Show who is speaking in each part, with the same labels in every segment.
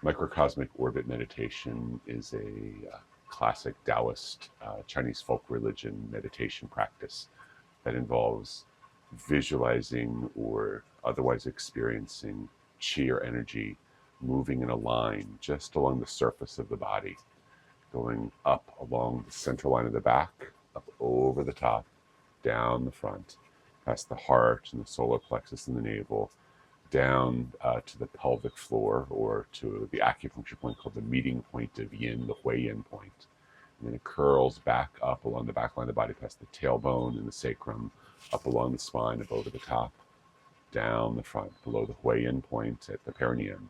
Speaker 1: Microcosmic Orbit meditation is a classic Taoist Chinese folk religion meditation practice that involves visualizing or otherwise experiencing qi or energy moving in a line just along the surface of the body, going up along the central line of the back, up over the top, down the front, past the heart and the solar plexus and the navel, down to the pelvic floor, or to the acupuncture point called the meeting point of yin, the hui yin point. And then it curls back up along the back line of the body, past the tailbone and the sacrum, up along the spine, up over the top, down the front, below the hui yin point at the perineum,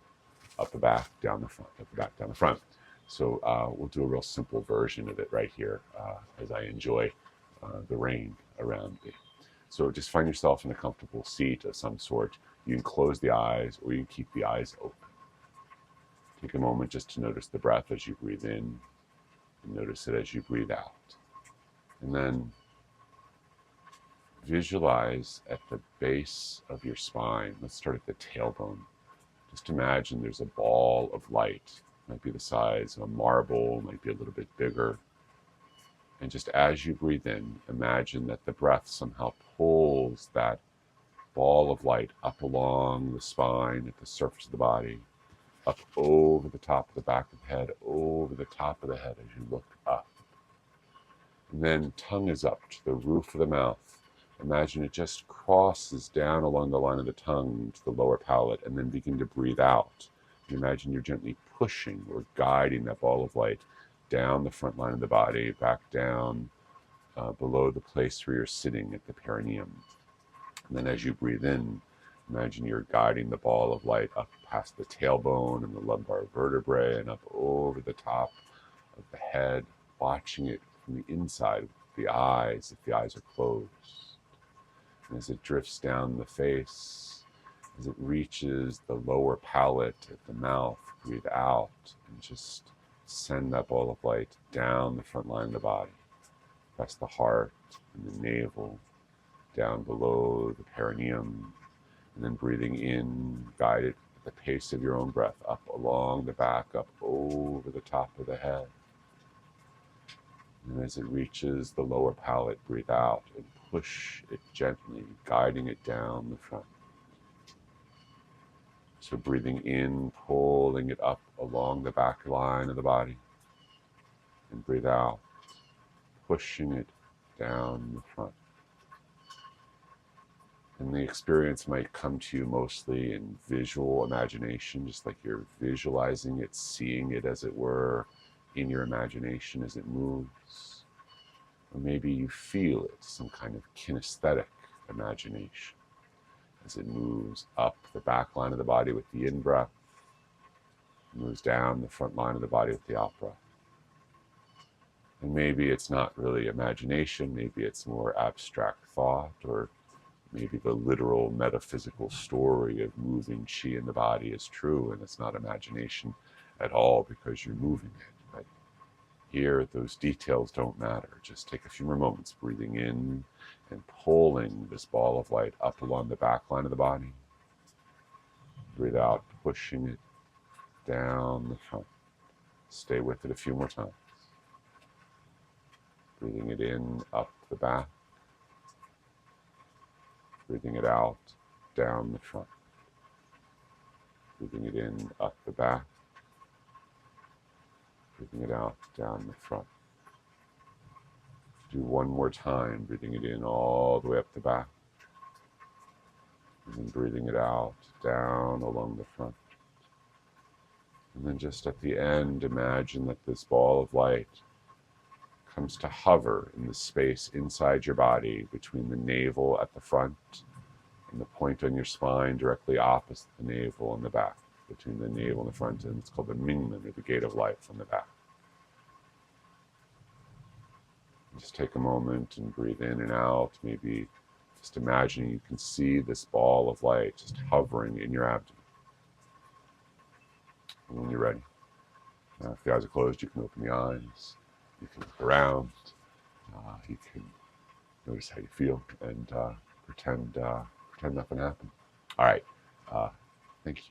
Speaker 1: up the back, down the front, up the back, down the front. So we'll do a real simple version of it right here as I enjoy the rain around me. So just find yourself in a comfortable seat of some sort. You can close the eyes or you can keep the eyes open. Take a moment just to notice the breath as you breathe in, and notice it as you breathe out. And then visualize at the base of your spine. Let's start at the tailbone. Just imagine there's a ball of light. It might be the size of a marble, might be a little bit bigger. And just as you breathe in, imagine that the breath somehow pulls that ball of light up along the spine at the surface of the body, up over the top of the back of the head, over the top of the head as you look up. And then tongue is up to the roof of the mouth. Imagine it just crosses down along the line of the tongue to the lower palate, and then begin to breathe out. You imagine you're gently pushing or guiding that ball of light down the front line of the body, back down below the place where you're sitting at the perineum. And then as you breathe in, imagine you're guiding the ball of light up past the tailbone and the lumbar vertebrae and up over the top of the head, watching it from the inside with the eyes, if the eyes are closed. And as it drifts down the face, as it reaches the lower palate at the mouth, breathe out and just send that ball of light down the front line of the body, past the heart and the navel, down below the perineum, and then breathing in, guided at the pace of your own breath, up along the back, up over the top of the head. And as it reaches the lower palate, breathe out and push it gently, guiding it down the front. So breathing in, pulling it up along the back line of the body, and breathe out, pushing it down the front. And the experience might come to you mostly in visual imagination, just like you're visualizing it, seeing it as it were in your imagination as it moves. Or maybe you feel it, some kind of kinesthetic imagination, as it moves up the back line of the body with the in-breath, moves down the front line of the body with the out-breath. And maybe it's not really imagination, maybe it's more abstract thought, or maybe the literal metaphysical story of moving qi in the body is true, and it's not imagination at all because you're moving it. But here, those details don't matter. Just take a few more moments breathing in and pulling this ball of light up along the back line of the body. Breathe out, pushing it down the front. Stay with it a few more times. Breathing it in, up the back. Breathing it out, down the front. Breathing it in, up the back. Breathing it out, down the front. Do one more time, breathing it in all the way up the back. And then breathing it out, down along the front. And then just at the end, imagine that this ball of light comes to hover in the space inside your body between the navel at the front and the point on your spine directly opposite the navel and the back, between the navel and the front, and it's called the Mingmen, or the gate of life, on the back. And just take a moment and breathe in and out, maybe just imagining you can see this ball of light just hovering in your abdomen. And when you're ready, if the eyes are closed, you can open the eyes. You can look around, you can notice how you feel, and pretend nothing happened. All right, thank you.